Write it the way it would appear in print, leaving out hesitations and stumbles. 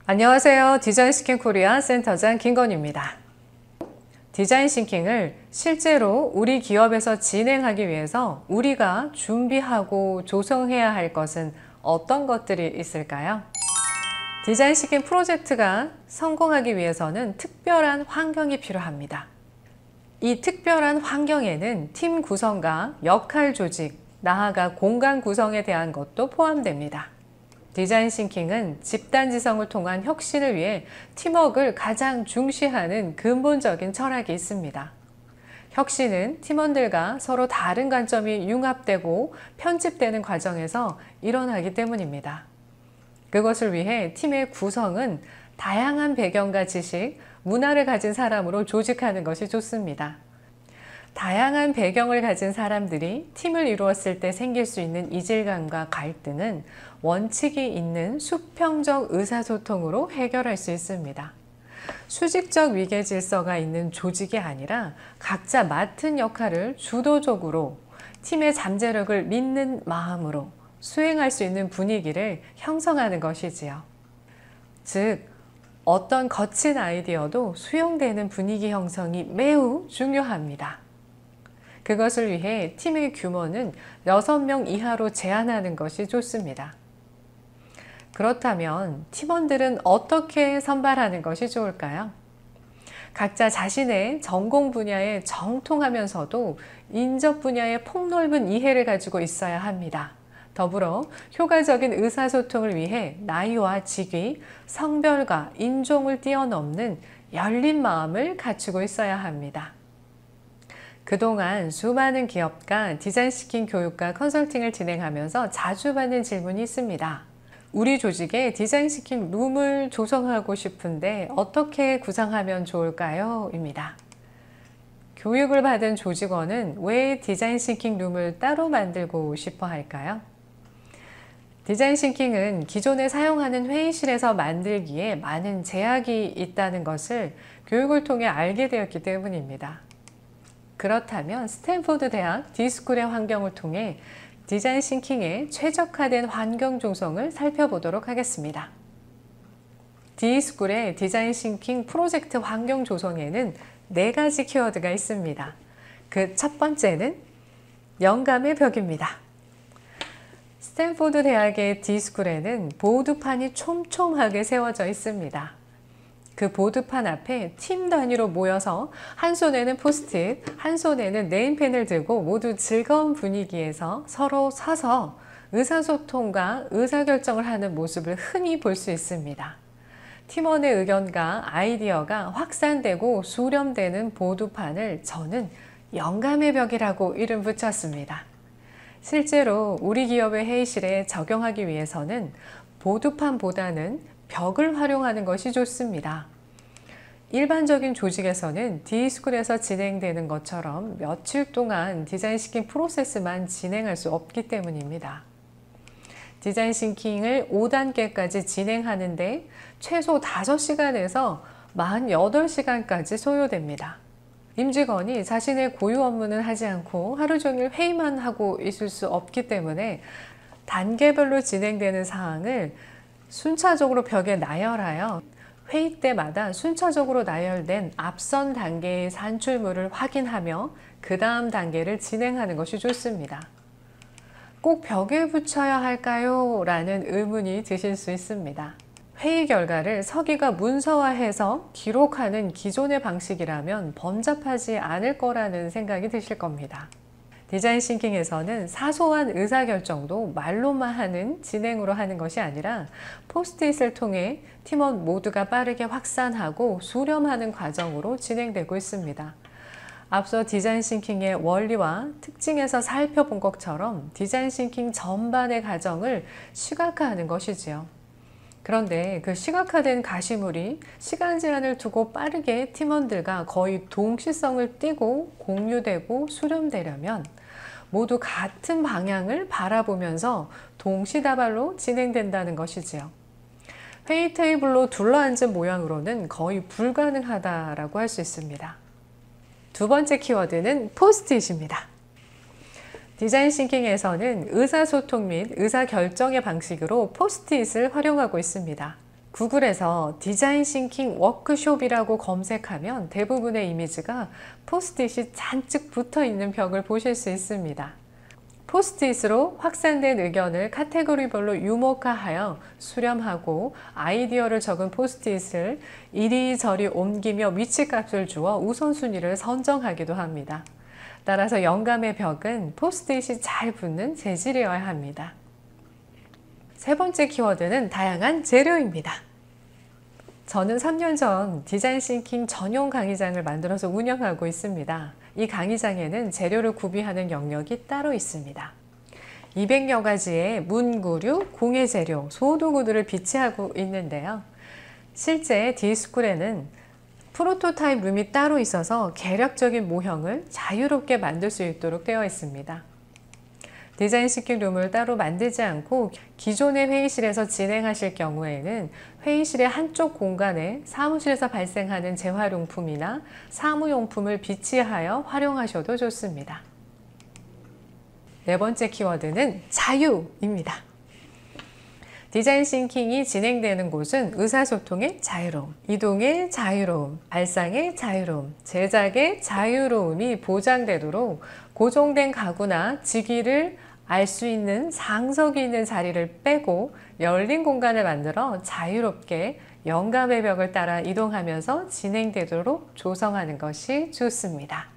안녕하세요. 디자인 싱킹 코리아 센터장 김건희입니다. 디자인 싱킹을 실제로 우리 기업에서 진행하기 위해서 우리가 준비하고 조성해야 할 것은 어떤 것들이 있을까요? 디자인 싱킹 프로젝트가 성공하기 위해서는 특별한 환경이 필요합니다. 이 특별한 환경에는 팀 구성과 역할 조직, 나아가 공간 구성에 대한 것도 포함됩니다. 디자인 싱킹은 집단지성을 통한 혁신을 위해 팀워크를 가장 중시하는 근본적인 철학이 있습니다. 혁신은 팀원들과 서로 다른 관점이 융합되고 편집되는 과정에서 일어나기 때문입니다. 그것을 위해 팀의 구성은 다양한 배경과 지식, 문화를 가진 사람으로 조직하는 것이 좋습니다. 다양한 배경을 가진 사람들이 팀을 이루었을 때 생길 수 있는 이질감과 갈등은 원칙이 있는 수평적 의사소통으로 해결할 수 있습니다. 수직적 위계 질서가 있는 조직이 아니라 각자 맡은 역할을 주도적으로 팀의 잠재력을 믿는 마음으로 수행할 수 있는 분위기를 형성하는 것이지요. 즉, 어떤 거친 아이디어도 수용되는 분위기 형성이 매우 중요합니다. 그것을 위해 팀의 규모는 6명 이하로 제한하는 것이 좋습니다. 그렇다면 팀원들은 어떻게 선발하는 것이 좋을까요? 각자 자신의 전공 분야에 정통하면서도 인접 분야의 폭넓은 이해를 가지고 있어야 합니다. 더불어 효과적인 의사소통을 위해 나이와 직위, 성별과 인종을 뛰어넘는 열린 마음을 갖추고 있어야 합니다. 그동안 수많은 기업과 디자인 싱킹 교육과 컨설팅을 진행하면서 자주 받는 질문이 있습니다. 우리 조직에 디자인 싱킹 룸을 조성하고 싶은데 어떻게 구성하면 좋을까요? 입니다. 교육을 받은 조직원은 왜 디자인 싱킹 룸을 따로 만들고 싶어 할까요? 디자인 싱킹은 기존에 사용하는 회의실에서 만들기에 많은 제약이 있다는 것을 교육을 통해 알게 되었기 때문입니다. 그렇다면 스탠포드 대학 D스쿨의 환경을 통해 디자인 싱킹에 최적화된 환경 조성을 살펴보도록 하겠습니다. D스쿨의 디자인 싱킹 프로젝트 환경 조성에는 4가지 키워드가 있습니다. 그 첫 번째는 영감의 벽입니다. 스탠포드 대학의 D스쿨에는 보드판이 촘촘하게 세워져 있습니다. 그 보드판 앞에 팀 단위로 모여서 한 손에는 포스트잇, 한 손에는 네임펜을 들고 모두 즐거운 분위기에서 서로 서서 의사소통과 의사결정을 하는 모습을 흔히 볼 수 있습니다. 팀원의 의견과 아이디어가 확산되고 수렴되는 보드판을 저는 영감의 벽이라고 이름 붙였습니다. 실제로 우리 기업의 회의실에 적용하기 위해서는 보드판보다는 벽을 활용하는 것이 좋습니다. 일반적인 조직에서는 D스쿨에서 진행되는 것처럼 며칠 동안 디자인 싱킹 프로세스만 진행할 수 없기 때문입니다. 디자인 싱킹을 5단계까지 진행하는데 최소 5시간에서 48시간까지 소요됩니다. 임직원이 자신의 고유 업무는 하지 않고 하루 종일 회의만 하고 있을 수 없기 때문에 단계별로 진행되는 사항을 순차적으로 벽에 나열하여 회의 때마다 순차적으로 나열된 앞선 단계의 산출물을 확인하며 그 다음 단계를 진행하는 것이 좋습니다. 꼭 벽에 붙여야 할까요? 라는 의문이 드실 수 있습니다. 회의 결과를 서기가 문서화해서 기록하는 기존의 방식이라면 번잡하지 않을 거라는 생각이 드실 겁니다. 디자인 싱킹에서는 사소한 의사결정도 말로만 하는 진행으로 하는 것이 아니라 포스트잇을 통해 팀원 모두가 빠르게 확산하고 수렴하는 과정으로 진행되고 있습니다. 앞서 디자인 싱킹의 원리와 특징에서 살펴본 것처럼 디자인 싱킹 전반의 과정을 시각화하는 것이지요. 그런데 그 시각화된 가시물이 시간 제한을 두고 빠르게 팀원들과 거의 동시성을 띠고 공유되고 수렴되려면 모두 같은 방향을 바라보면서 동시다발로 진행된다는 것이지요. 회의 테이블로 둘러앉은 모양으로는 거의 불가능하다라고 할 수 있습니다. 두 번째 키워드는 포스트잇입니다. 디자인 싱킹에서는 의사소통 및 의사결정의 방식으로 포스트잇을 활용하고 있습니다. 구글에서 디자인 싱킹 워크숍이라고 검색하면 대부분의 이미지가 포스트잇이 잔뜩 붙어 있는 벽을 보실 수 있습니다. 포스트잇으로 확산된 의견을 카테고리별로 유목화하여 수렴하고 아이디어를 적은 포스트잇을 이리저리 옮기며 위치값을 주어 우선순위를 선정하기도 합니다. 따라서 영감의 벽은 포스트잇이 잘 붙는 재질이어야 합니다. 세 번째 키워드는 다양한 재료입니다. 저는 3년 전 디자인 싱킹 전용 강의장을 만들어서 운영하고 있습니다. 이 강의장에는 재료를 구비하는 영역이 따로 있습니다. 200여 가지의 문구류, 공예 재료, 소도구들을 비치하고 있는데요. 실제 D스쿨에는 프로토타입 룸이 따로 있어서 개략적인 모형을 자유롭게 만들 수 있도록 되어 있습니다. 디자인 싱킹 룸을 따로 만들지 않고 기존의 회의실에서 진행하실 경우에는 회의실의 한쪽 공간에 사무실에서 발생하는 재활용품이나 사무용품을 비치하여 활용하셔도 좋습니다. 네 번째 키워드는 자유입니다. 디자인 싱킹이 진행되는 곳은 의사소통의 자유로움, 이동의 자유로움, 발상의 자유로움, 제작의 자유로움이 보장되도록 고정된 가구나 직위를 알 수 있는 상석이 있는 자리를 빼고 열린 공간을 만들어 자유롭게 영감의 벽을 따라 이동하면서 진행되도록 조성하는 것이 좋습니다.